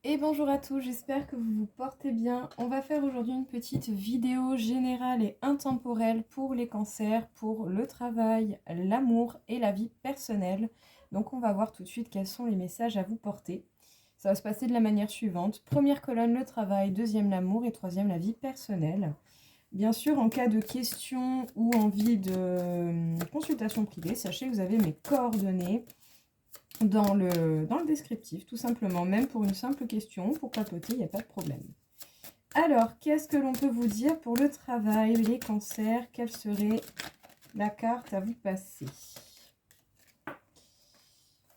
Et bonjour à tous, j'espère que vous vous portez bien. On va faire aujourd'hui une petite vidéo générale et intemporelle pour les cancers, pour le travail, l'amour et la vie personnelle. Donc on va voir tout de suite quels sont les messages à vous porter. Ça va se passer de la manière suivante. Première colonne, le travail, deuxième, l'amour et troisième, la vie personnelle. Bien sûr, en cas de questions ou envie de consultation privée, sachez que vous avez mes coordonnées dans le descriptif, tout simplement, même pour une simple question, pour papoter, il n'y a pas de problème. Alors, qu'est-ce que l'on peut vous dire pour le travail, les cancers? Quelle serait la carte à vous passer?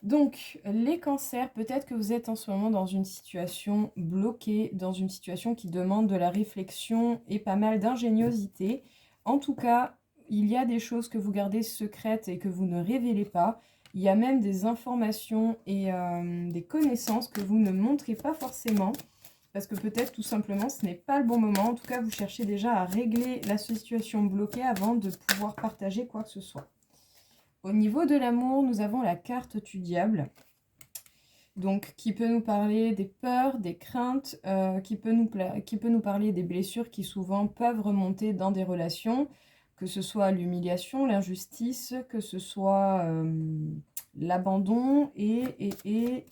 Donc, les cancers, peut-être que vous êtes en ce moment dans une situation bloquée, dans une situation qui demande de la réflexion et pas mal d'ingéniosité. En tout cas, il y a des choses que vous gardez secrètes et que vous ne révélez pas. Il y a même des informations et des connaissances que vous ne montrez pas forcément, parce que peut-être tout simplement ce n'est pas le bon moment. En tout cas, vous cherchez déjà à régler la situation bloquée avant de pouvoir partager quoi que ce soit. Au niveau de l'amour, nous avons la carte du diable, donc qui peut nous parler des peurs, des craintes, qui peut nous parler des blessures qui souvent peuvent remonter dans des relations, que ce soit l'humiliation, l'injustice, que ce soit l'abandon et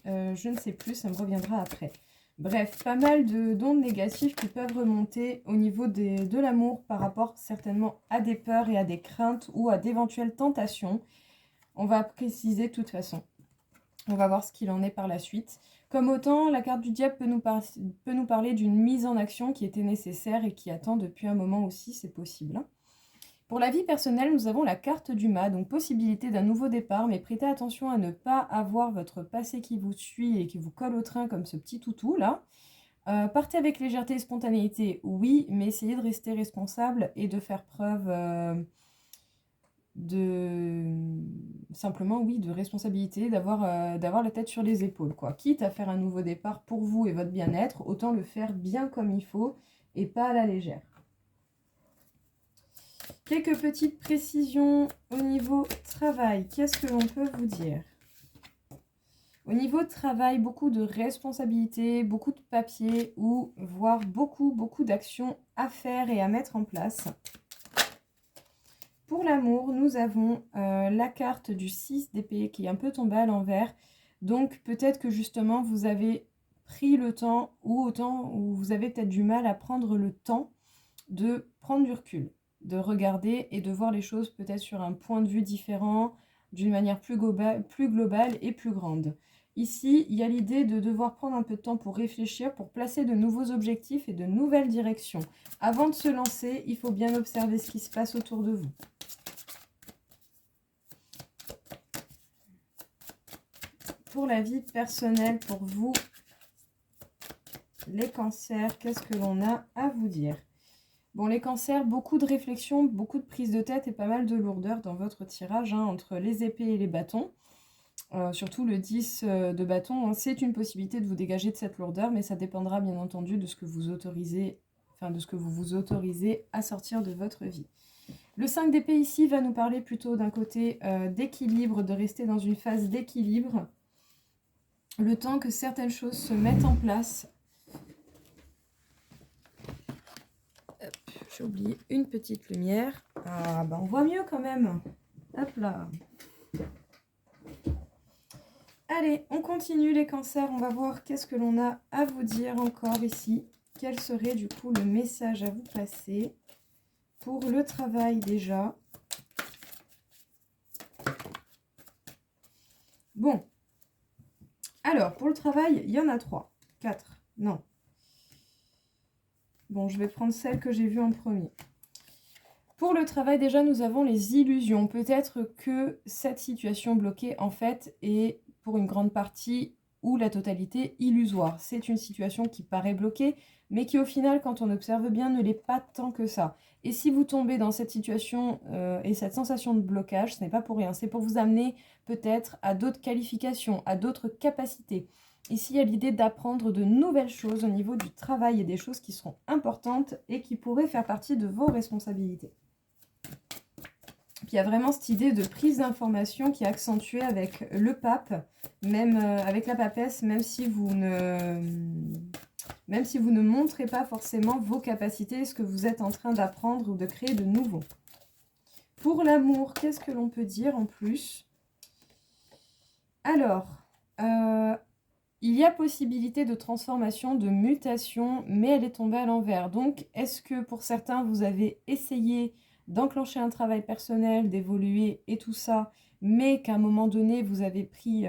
je ne sais plus, ça me reviendra après. Bref, pas mal d'ondes négatives qui peuvent remonter au niveau de l'amour par rapport certainement à des peurs et à des craintes ou à d'éventuelles tentations. On va préciser de toute façon. On va voir ce qu'il en est par la suite. Comme autant, la carte du diable peut nous parler d'une mise en action qui était nécessaire et qui attend depuis un moment aussi, c'est possible. Pour la vie personnelle, nous avons la carte du mât, donc possibilité d'un nouveau départ, mais prêtez attention à ne pas avoir votre passé qui vous suit et qui vous colle au train comme ce petit toutou là. Partez avec légèreté et spontanéité, oui, mais essayez de rester responsable et de faire preuve de simplement oui de responsabilité, d'avoir la tête sur les épaules quoi. Quitte à faire un nouveau départ pour vous et votre bien-être, autant le faire bien comme il faut et pas à la légère. Quelques petites précisions au niveau travail. Qu'est-ce que l'on peut vous dire? Au niveau travail, beaucoup de responsabilités, beaucoup de papiers ou voire beaucoup d'actions à faire et à mettre en place. Pour l'amour, nous avons la carte du 6 d'épée qui est un peu tombée à l'envers. Donc peut-être que justement vous avez pris le temps ou vous avez peut-être du mal à prendre le temps de prendre du recul, de regarder et de voir les choses peut-être sur un point de vue différent, d'une manière plus globale et plus grande. Ici, il y a l'idée de devoir prendre un peu de temps pour réfléchir, pour placer de nouveaux objectifs et de nouvelles directions. Avant de se lancer, il faut bien observer ce qui se passe autour de vous. Pour la vie personnelle, pour vous, les cancers, qu'est-ce que l'on a à vous dire? Bon, les cancers, beaucoup de réflexion, beaucoup de prise de tête et pas mal de lourdeur dans votre tirage, hein, entre les épées et les bâtons. Surtout le 10 de bâton, hein, c'est une possibilité de vous dégager de cette lourdeur, mais ça dépendra bien entendu de ce que vous autorisez, de ce que vous vous autorisez à sortir de votre vie. Le 5 d'épée ici va nous parler plutôt d'un côté d'équilibre, de rester dans une phase d'équilibre, le temps que certaines choses se mettent en place. J'ai oublié une petite lumière. Ah, bah on voit mieux quand même. Hop là. Allez, on continue les cancers. On va voir qu'est-ce que l'on a à vous dire encore ici. Quel serait du coup le message à vous passer pour le travail déjà? Bon. Alors, pour le travail, il y en a 3. 4. Non. Bon, je vais prendre celle que j'ai vue en premier. Pour le travail, déjà, nous avons les illusions. Peut-être que cette situation bloquée, en fait, est pour une grande partie ou la totalité illusoire. C'est une situation qui paraît bloquée, mais qui au final, quand on observe bien, ne l'est pas tant que ça. Et si vous tombez dans cette situation et cette sensation de blocage, ce n'est pas pour rien. C'est pour vous amener peut-être à d'autres qualifications, à d'autres capacités. Ici, il y a l'idée d'apprendre de nouvelles choses au niveau du travail et des choses qui seront importantes et qui pourraient faire partie de vos responsabilités. Puis il y a vraiment cette idée de prise d'information qui est accentuée avec le pape, même avec la papesse, même si vous ne montrez pas forcément vos capacités, ce que vous êtes en train d'apprendre ou de créer de nouveau. Pour l'amour, qu'est-ce que l'on peut dire en plus? Alors, il y a possibilité de transformation, de mutation, mais elle est tombée à l'envers. Donc, est-ce que pour certains, vous avez essayé d'enclencher un travail personnel, d'évoluer et tout ça, mais qu'à un moment donné, vous avez pris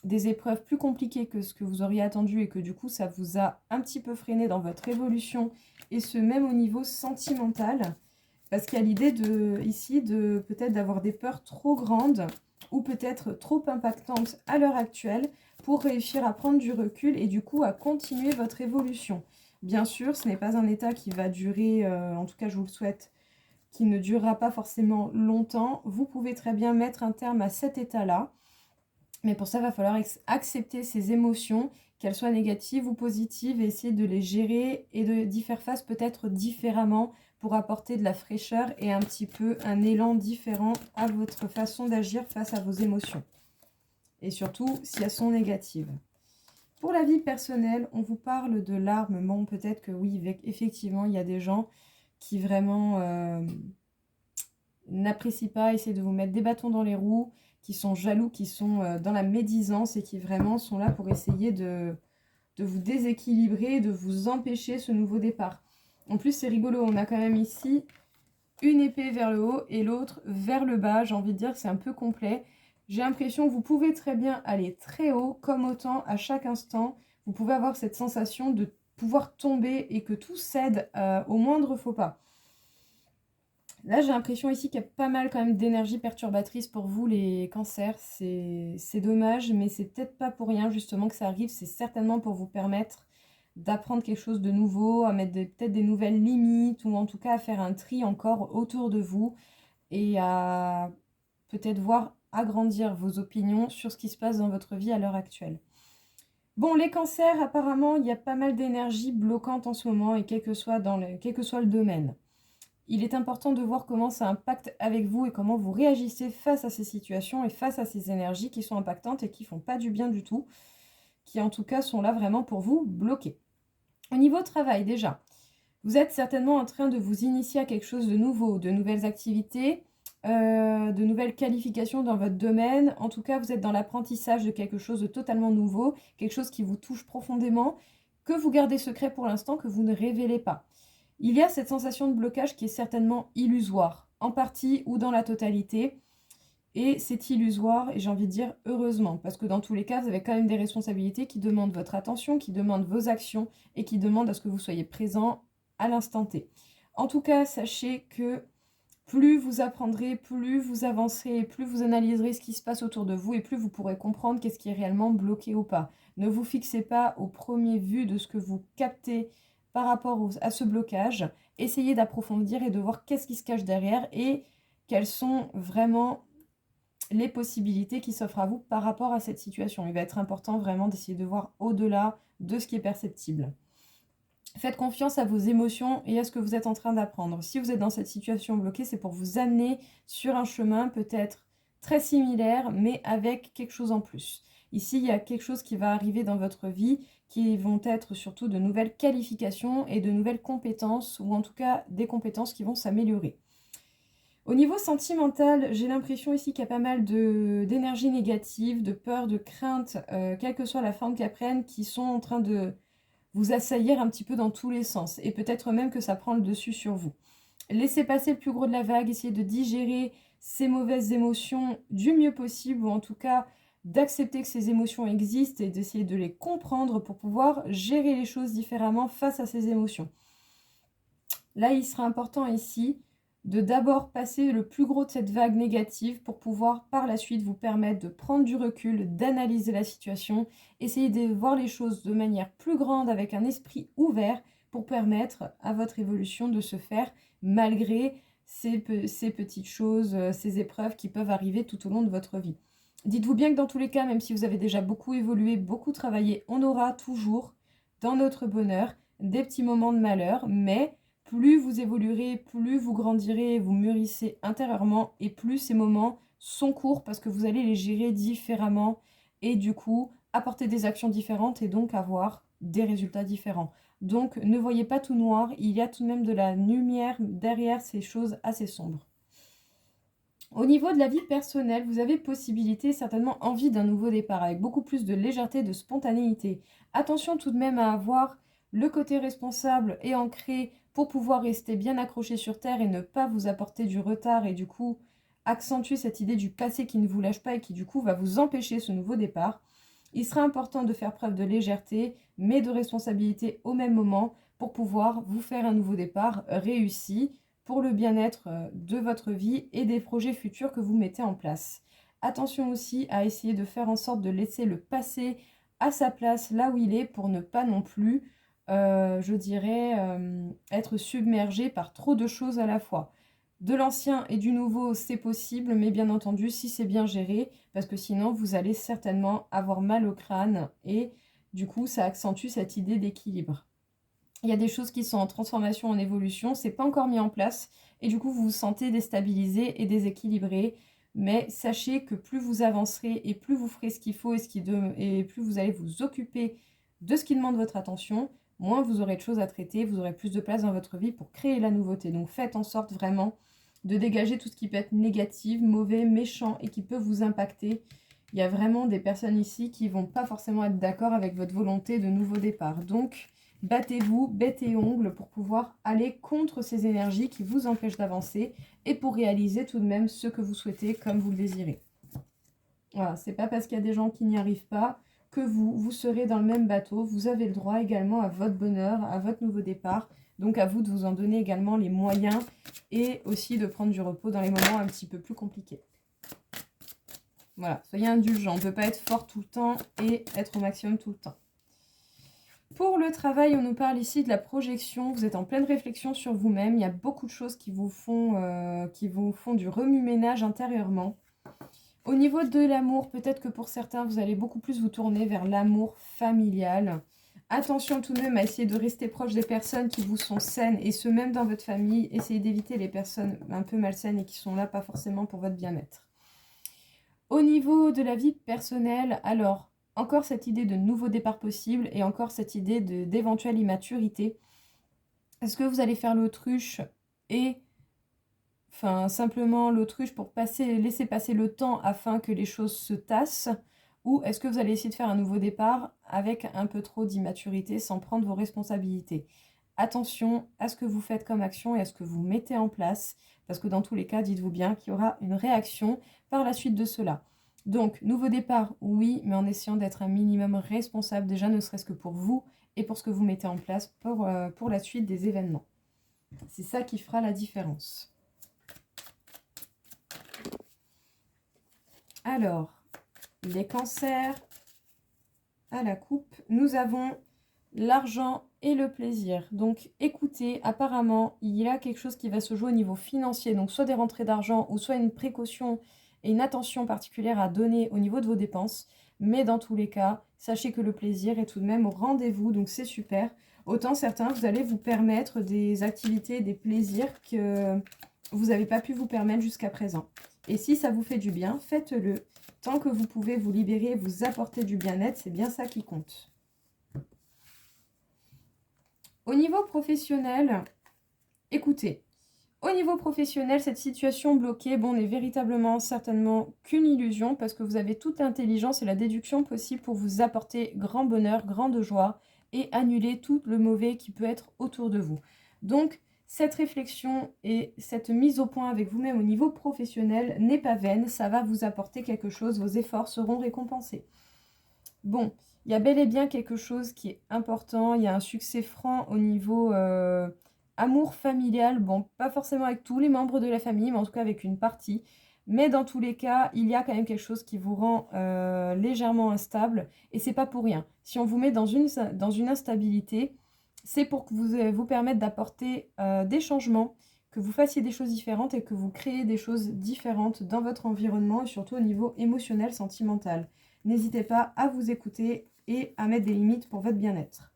des épreuves plus compliquées que ce que vous auriez attendu et que du coup, ça vous a un petit peu freiné dans votre évolution, et ce même au niveau sentimental, parce qu'il y a l'idée ici de peut-être d'avoir des peurs trop grandes ou peut-être trop impactantes à l'heure actuelle pour réussir à prendre du recul et du coup à continuer votre évolution. Bien sûr, ce n'est pas un état qui va durer, en tout cas je vous le souhaite, qui ne durera pas forcément longtemps. Vous pouvez très bien mettre un terme à cet état-là, mais pour ça, il va falloir accepter ces émotions, qu'elles soient négatives ou positives, et essayer de les gérer et d'y faire face peut-être différemment pour apporter de la fraîcheur et un petit peu un élan différent à votre façon d'agir face à vos émotions. Et surtout, si elles sont négatives. Pour la vie personnelle, on vous parle de larmes. Bon, peut-être que oui, effectivement, il y a des gens qui vraiment n'apprécient pas, essaient de vous mettre des bâtons dans les roues, qui sont jaloux, qui sont dans la médisance et qui vraiment sont là pour essayer de vous déséquilibrer, de vous empêcher ce nouveau départ. En plus, c'est rigolo, on a quand même ici une épée vers le haut et l'autre vers le bas. J'ai envie de dire que c'est un peu complet. J'ai l'impression que vous pouvez très bien aller très haut, comme autant à chaque instant. Vous pouvez avoir cette sensation de pouvoir tomber et que tout cède au moindre faux pas. Là, j'ai l'impression ici qu'il y a pas mal quand même d'énergie perturbatrice pour vous, les cancers. C'est dommage, mais c'est peut-être pas pour rien justement que ça arrive. C'est certainement pour vous permettre d'apprendre quelque chose de nouveau, à mettre peut-être des nouvelles limites, ou en tout cas à faire un tri encore autour de vous et à peut-être voir agrandir vos opinions sur ce qui se passe dans votre vie à l'heure actuelle. Bon, les cancers, apparemment, il y a pas mal d'énergie bloquante en ce moment, et quel que soit le domaine. Il est important de voir comment ça impacte avec vous et comment vous réagissez face à ces situations et face à ces énergies qui sont impactantes et qui ne font pas du bien du tout, qui en tout cas sont là vraiment pour vous bloquer. Au niveau travail, déjà, vous êtes certainement en train de vous initier à quelque chose de nouveau, de nouvelles activités, de nouvelles qualifications dans votre domaine. En tout cas, vous êtes dans l'apprentissage de quelque chose de totalement nouveau, quelque chose qui vous touche profondément, que vous gardez secret pour l'instant, que vous ne révélez pas. Il y a cette sensation de blocage qui est certainement illusoire, en partie ou dans la totalité. Et c'est illusoire, et j'ai envie de dire heureusement, parce que dans tous les cas, vous avez quand même des responsabilités qui demandent votre attention, qui demandent vos actions, et qui demandent à ce que vous soyez présent à l'instant T. En tout cas, sachez que plus vous apprendrez, plus vous avancerez, plus vous analyserez ce qui se passe autour de vous, et plus vous pourrez comprendre qu'est-ce qui est réellement bloqué ou pas. Ne vous fixez pas au premier vu de ce que vous captez par rapport à ce blocage. Essayez d'approfondir et de voir qu'est-ce qui se cache derrière et quelles sont vraiment les possibilités qui s'offrent à vous par rapport à cette situation. Il va être important vraiment d'essayer de voir au-delà de ce qui est perceptible. Faites confiance à vos émotions et à ce que vous êtes en train d'apprendre. Si vous êtes dans cette situation bloquée, c'est pour vous amener sur un chemin peut-être très similaire, mais avec quelque chose en plus. Ici, il y a quelque chose qui va arriver dans votre vie, qui vont être surtout de nouvelles qualifications et de nouvelles compétences, ou en tout cas des compétences qui vont s'améliorer. Au niveau sentimental, j'ai l'impression ici qu'il y a pas mal d'énergie négative, de peur, de crainte, quelle que soit la forme qu'elles prennent, qui sont en train de vous assaillir un petit peu dans tous les sens. Et peut-être même que ça prend le dessus sur vous. Laissez passer le plus gros de la vague, essayez de digérer ces mauvaises émotions du mieux possible, ou en tout cas d'accepter que ces émotions existent et d'essayer de les comprendre pour pouvoir gérer les choses différemment face à ces émotions. Là, il sera important ici de d'abord passer le plus gros de cette vague négative pour pouvoir par la suite vous permettre de prendre du recul, d'analyser la situation, essayer de voir les choses de manière plus grande avec un esprit ouvert pour permettre à votre évolution de se faire malgré ces petites choses, ces épreuves qui peuvent arriver tout au long de votre vie. Dites-vous bien que dans tous les cas, même si vous avez déjà beaucoup évolué, beaucoup travaillé, on aura toujours dans notre bonheur des petits moments de malheur, mais plus vous évoluerez, plus vous grandirez, vous mûrissez intérieurement, et plus ces moments sont courts parce que vous allez les gérer différemment et du coup apporter des actions différentes et donc avoir des résultats différents. Donc ne voyez pas tout noir, il y a tout de même de la lumière derrière ces choses assez sombres. Au niveau de la vie personnelle, vous avez possibilité, certainement envie d'un nouveau départ avec beaucoup plus de légèreté, de spontanéité. Attention tout de même à avoir le côté responsable et ancré pour pouvoir rester bien accroché sur terre et ne pas vous apporter du retard et du coup accentuer cette idée du passé qui ne vous lâche pas et qui du coup va vous empêcher ce nouveau départ. Il sera important de faire preuve de légèreté mais de responsabilité au même moment pour pouvoir vous faire un nouveau départ réussi pour le bien-être de votre vie et des projets futurs que vous mettez en place. Attention aussi à essayer de faire en sorte de laisser le passé à sa place là où il est pour ne pas non plus, je dirais, être submergé par trop de choses à la fois. De l'ancien et du nouveau, c'est possible, mais bien entendu, si c'est bien géré, parce que sinon, vous allez certainement avoir mal au crâne et du coup, ça accentue cette idée d'équilibre. Il y a des choses qui sont en transformation, en évolution, c'est pas encore mis en place et du coup vous vous sentez déstabilisé et déséquilibré. Mais sachez que plus vous avancerez et plus vous ferez ce qu'il faut et plus vous allez vous occuper de ce qui demande votre attention, moins vous aurez de choses à traiter, vous aurez plus de place dans votre vie pour créer la nouveauté. Donc faites en sorte vraiment de dégager tout ce qui peut être négatif, mauvais, méchant et qui peut vous impacter. Il y a vraiment des personnes ici qui vont pas forcément être d'accord avec votre volonté de nouveau départ. Donc battez-vous, bête et ongles, pour pouvoir aller contre ces énergies qui vous empêchent d'avancer et pour réaliser tout de même ce que vous souhaitez comme vous le désirez. Voilà, c'est pas parce qu'il y a des gens qui n'y arrivent pas que vous serez dans le même bateau. Vous avez le droit également à votre bonheur, à votre nouveau départ. Donc à vous de vous en donner également les moyens et aussi de prendre du repos dans les moments un petit peu plus compliqués. Voilà, soyez indulgents. On ne peut pas être fort tout le temps et être au maximum tout le temps. Pour le travail, on nous parle ici de la projection. Vous êtes en pleine réflexion sur vous-même. Il y a beaucoup de choses qui vous font du remue-ménage intérieurement. Au niveau de l'amour, peut-être que pour certains, vous allez beaucoup plus vous tourner vers l'amour familial. Attention tout de même à essayer de rester proche des personnes qui vous sont saines, et ce même dans votre famille. Essayez d'éviter les personnes un peu malsaines et qui sont là pas forcément pour votre bien-être. Au niveau de la vie personnelle, alors, encore cette idée de nouveau départ possible et encore cette idée d'éventuelle immaturité. Est-ce que vous allez faire l'autruche et simplement l'autruche pour laisser passer le temps afin que les choses se tassent, ou est-ce que vous allez essayer de faire un nouveau départ avec un peu trop d'immaturité sans prendre vos responsabilités? Attention à ce que vous faites comme action et à ce que vous mettez en place, parce que dans tous les cas, dites-vous bien qu'il y aura une réaction par la suite de cela. Donc, nouveau départ, oui, mais en essayant d'être un minimum responsable, déjà ne serait-ce que pour vous et pour ce que vous mettez en place pour la suite des événements. C'est ça qui fera la différence. Alors, les cancers à la coupe, nous avons l'argent et le plaisir. Donc écoutez, apparemment, il y a quelque chose qui va se jouer au niveau financier, donc soit des rentrées d'argent ou soit une précaution et une attention particulière à donner au niveau de vos dépenses. Mais dans tous les cas, sachez que le plaisir est tout de même au rendez-vous, donc c'est super. Autant certains, vous allez vous permettre des activités, des plaisirs que vous n'avez pas pu vous permettre jusqu'à présent. Et si ça vous fait du bien, faites-le. Tant que vous pouvez vous libérer, vous apporter du bien-être, c'est bien ça qui compte. Au niveau professionnel, écoutez, au niveau professionnel, cette situation bloquée, bon, n'est véritablement certainement qu'une illusion parce que vous avez toute l'intelligence et la déduction possible pour vous apporter grand bonheur, grande joie et annuler tout le mauvais qui peut être autour de vous. Donc, cette réflexion et cette mise au point avec vous-même au niveau professionnel n'est pas vaine, ça va vous apporter quelque chose, vos efforts seront récompensés. Bon, il y a bel et bien quelque chose qui est important, il y a un succès franc au niveau amour familial, bon, pas forcément avec tous les membres de la famille, mais en tout cas avec une partie. Mais dans tous les cas, il y a quand même quelque chose qui vous rend légèrement instable, et c'est pas pour rien. Si on vous met dans une instabilité, c'est pour que vous permettre d'apporter des changements, que vous fassiez des choses différentes et que vous créez des choses différentes dans votre environnement et surtout au niveau émotionnel, sentimental. N'hésitez pas à vous écouter et à mettre des limites pour votre bien-être.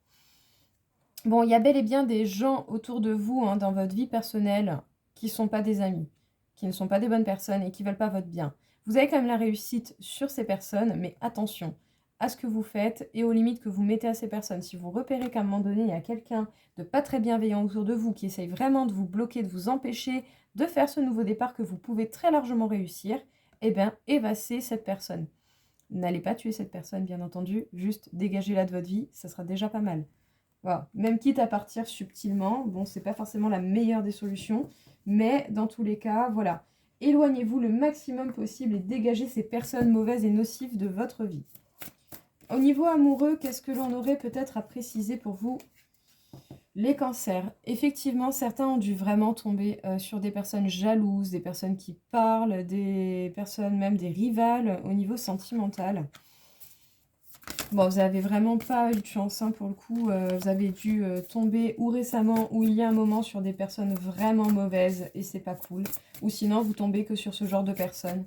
Bon, il y a bel et bien des gens autour de vous, hein, dans votre vie personnelle, qui ne sont pas des amis, qui ne sont pas des bonnes personnes et qui ne veulent pas votre bien. Vous avez quand même la réussite sur ces personnes, mais attention à ce que vous faites et aux limites que vous mettez à ces personnes. Si vous repérez qu'à un moment donné, il y a quelqu'un de pas très bienveillant autour de vous qui essaye vraiment de vous bloquer, de vous empêcher de faire ce nouveau départ que vous pouvez très largement réussir, eh bien, évincez cette personne. N'allez pas tuer cette personne, bien entendu, juste dégagez-la de votre vie, ça sera déjà pas mal. Voilà. Même quitte à partir subtilement, bon, c'est pas forcément la meilleure des solutions, mais dans tous les cas, voilà. Éloignez-vous le maximum possible et dégagez ces personnes mauvaises et nocives de votre vie. Au niveau amoureux, qu'est-ce que l'on aurait peut-être à préciser pour vous? Les cancers. Effectivement, certains ont dû vraiment tomber sur des personnes jalouses, des personnes qui parlent, des personnes, même des rivales au niveau sentimental. Bon, vous avez vraiment pas eu de chance, hein, pour le coup. Vous avez dû tomber ou récemment ou il y a un moment sur des personnes vraiment mauvaises et c'est pas cool. Ou sinon, vous tombez que sur ce genre de personnes.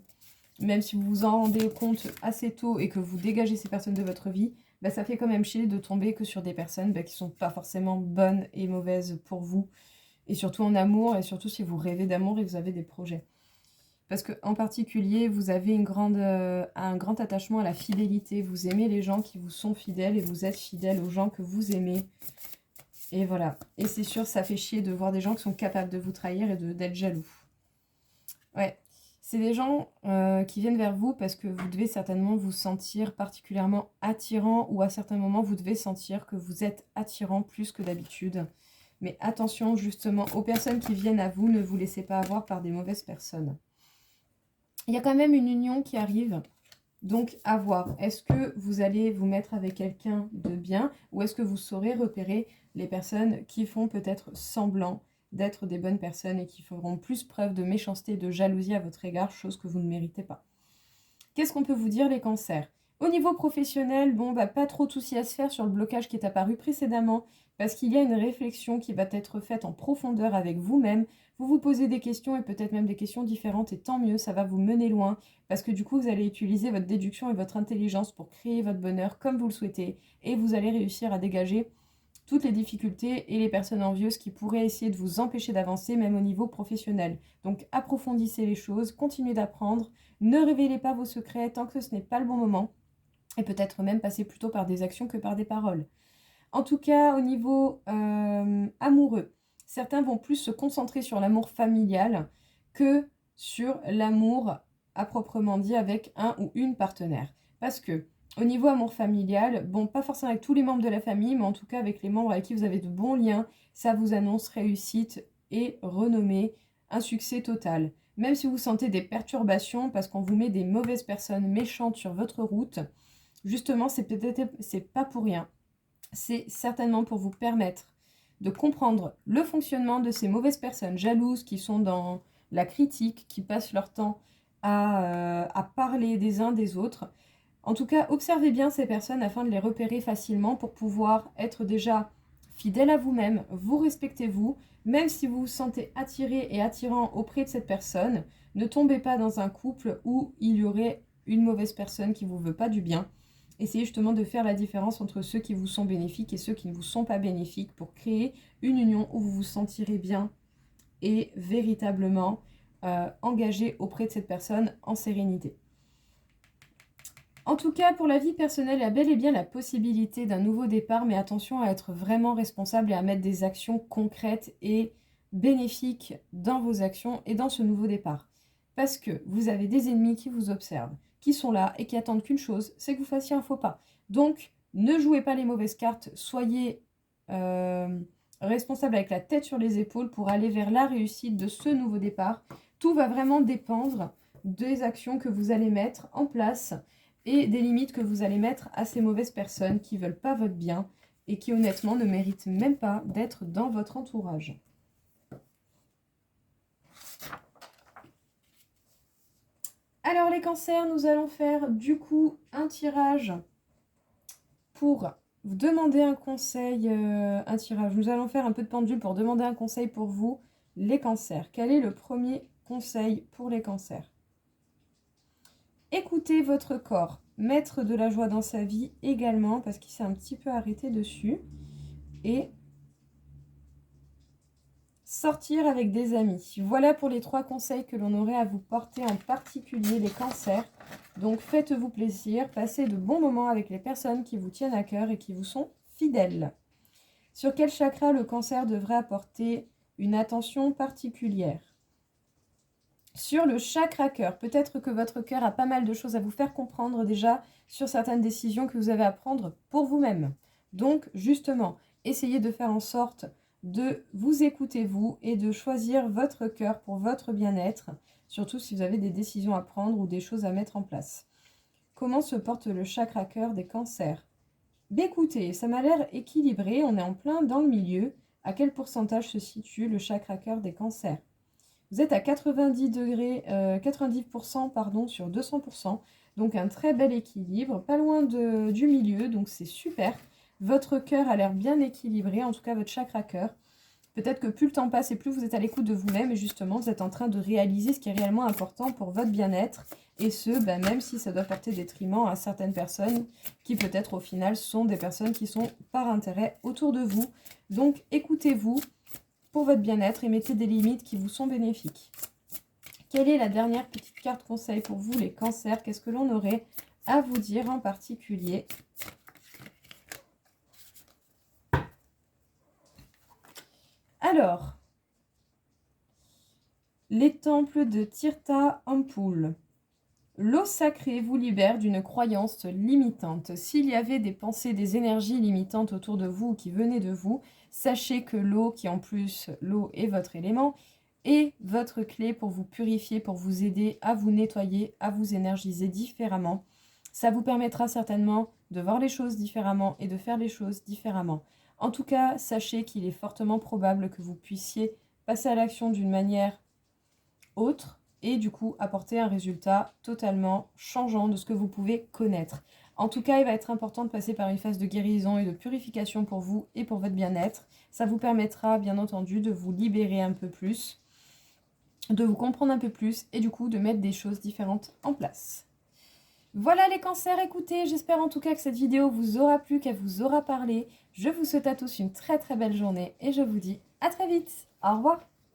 Même si vous vous en rendez compte assez tôt et que vous dégagez ces personnes de votre vie, bah, ça fait quand même chier de tomber que sur des personnes qui sont pas forcément bonnes et mauvaises pour vous. Et surtout en amour, et surtout si vous rêvez d'amour et que vous avez des projets. Parce qu'en particulier, vous avez un grand attachement à la fidélité. Vous aimez les gens qui vous sont fidèles et vous êtes fidèle aux gens que vous aimez. Et voilà. Et c'est sûr, ça fait chier de voir des gens qui sont capables de vous trahir et d'être jaloux. Ouais. C'est des gens qui viennent vers vous parce que vous devez certainement vous sentir particulièrement attirant ou à certains moments, vous devez sentir que vous êtes attirant plus que d'habitude. Mais attention justement aux personnes qui viennent à vous, ne vous laissez pas avoir par des mauvaises personnes. Il y a quand même une union qui arrive, donc à voir. Est-ce que vous allez vous mettre avec quelqu'un de bien ou est-ce que vous saurez repérer les personnes qui font peut-être semblant d'être des bonnes personnes et qui feront plus preuve de méchanceté et de jalousie à votre égard, chose que vous ne méritez pas. Qu'est-ce qu'on peut vous dire, les cancers? Au niveau professionnel, bon, pas trop de soucis à se faire sur le blocage qui est apparu précédemment, parce qu'il y a une réflexion qui va être faite en profondeur avec vous-même. Vous vous posez des questions et peut-être même des questions différentes, et tant mieux, ça va vous mener loin, parce que du coup, vous allez utiliser votre déduction et votre intelligence pour créer votre bonheur comme vous le souhaitez, et vous allez réussir à dégager toutes les difficultés et les personnes envieuses qui pourraient essayer de vous empêcher d'avancer, même au niveau professionnel. Donc approfondissez les choses, continuez d'apprendre, ne révélez pas vos secrets tant que ce n'est pas le bon moment, et peut-être même passer plutôt par des actions que par des paroles. En tout cas, au niveau amoureux, certains vont plus se concentrer sur l'amour familial que sur l'amour à proprement dit avec un ou une partenaire. Parce que au niveau amour familial, bon, pas forcément avec tous les membres de la famille, mais en tout cas avec les membres avec qui vous avez de bons liens, ça vous annonce réussite et renommée, un succès total. Même si vous sentez des perturbations parce qu'on vous met des mauvaises personnes méchantes sur votre route, justement, c'est pas pour rien. C'est certainement pour vous permettre de comprendre le fonctionnement de ces mauvaises personnes jalouses qui sont dans la critique, qui passent leur temps à parler des uns des autres. En tout cas, observez bien ces personnes afin de les repérer facilement pour pouvoir être déjà fidèle à vous-même, vous respectez-vous, même si vous vous sentez attiré et attirant auprès de cette personne, ne tombez pas dans un couple où il y aurait une mauvaise personne qui ne vous veut pas du bien. Essayez justement de faire la différence entre ceux qui vous sont bénéfiques et ceux qui ne vous sont pas bénéfiques pour créer une union où vous vous sentirez bien et véritablement engagé auprès de cette personne en sérénité. En tout cas, pour la vie personnelle, il y a bel et bien la possibilité d'un nouveau départ, mais attention à être vraiment responsable et à mettre des actions concrètes et bénéfiques dans vos actions et dans ce nouveau départ. Parce que vous avez des ennemis qui vous observent, qui sont là et qui attendent qu'une chose, c'est que vous fassiez un faux pas. Donc, ne jouez pas les mauvaises cartes, soyez responsable avec la tête sur les épaules pour aller vers la réussite de ce nouveau départ. Tout va vraiment dépendre des actions que vous allez mettre en place et des limites que vous allez mettre à ces mauvaises personnes qui ne veulent pas votre bien et qui honnêtement ne méritent même pas d'être dans votre entourage. Alors les cancers, nous allons faire du coup un tirage pour vous demander un conseil, un tirage. Nous allons faire un peu de pendule pour demander un conseil pour vous, les cancers. Quel est le premier conseil pour les cancers? Écoutez votre corps, mettre de la joie dans sa vie également, parce qu'il s'est un petit peu arrêté dessus. Et Sortir avec des amis. Voilà pour les 3 conseils que l'on aurait à vous porter, en particulier les cancers. Donc faites-vous plaisir, passez de bons moments avec les personnes qui vous tiennent à cœur et qui vous sont fidèles. Sur quel chakra le cancer devrait apporter une attention particulière? Sur le chakra cœur, peut-être que votre cœur a pas mal de choses à vous faire comprendre déjà sur certaines décisions que vous avez à prendre pour vous-même. Donc justement, essayez de faire en sorte de vous écouter vous et de choisir votre cœur pour votre bien-être, surtout si vous avez des décisions à prendre ou des choses à mettre en place. Comment se porte le chakra cœur des cancers? Écoutez, ça m'a l'air équilibré, on est en plein dans le milieu. À quel pourcentage se situe le chakra cœur des cancers? Vous êtes à 90% pardon, sur 200%, donc un très bel équilibre, pas loin du milieu, donc c'est super. Votre cœur a l'air bien équilibré, en tout cas votre chakra cœur. Peut-être que plus le temps passe et plus vous êtes à l'écoute de vous-même, et justement vous êtes en train de réaliser ce qui est réellement important pour votre bien-être, et ce, même si ça doit porter détriment à certaines personnes, qui peut-être au final sont des personnes qui sont par intérêt autour de vous. Donc écoutez-vous pour votre bien-être et mettez des limites qui vous sont bénéfiques. Quelle est la dernière petite carte conseil pour vous les cancers? Qu'est-ce que l'on aurait à vous dire en particulier? Alors, les temples de Tirtha Ampul. L'eau sacrée vous libère d'une croyance limitante. S'il y avait des pensées, des énergies limitantes autour de vous qui venaient de vous, sachez que l'eau, qui en plus, l'eau est votre élément, est votre clé pour vous purifier, pour vous aider à vous nettoyer, à vous énergiser différemment. Ça vous permettra certainement de voir les choses différemment et de faire les choses différemment. En tout cas, sachez qu'il est fortement probable que vous puissiez passer à l'action d'une manière autre et du coup apporter un résultat totalement changeant de ce que vous pouvez connaître. En tout cas, il va être important de passer par une phase de guérison et de purification pour vous et pour votre bien-être. Ça vous permettra bien entendu de vous libérer un peu plus, de vous comprendre un peu plus et du coup de mettre des choses différentes en place. Voilà les cancers, écoutez, j'espère en tout cas que cette vidéo vous aura plu, qu'elle vous aura parlé. Je vous souhaite à tous une très très belle journée et je vous dis à très vite. Au revoir.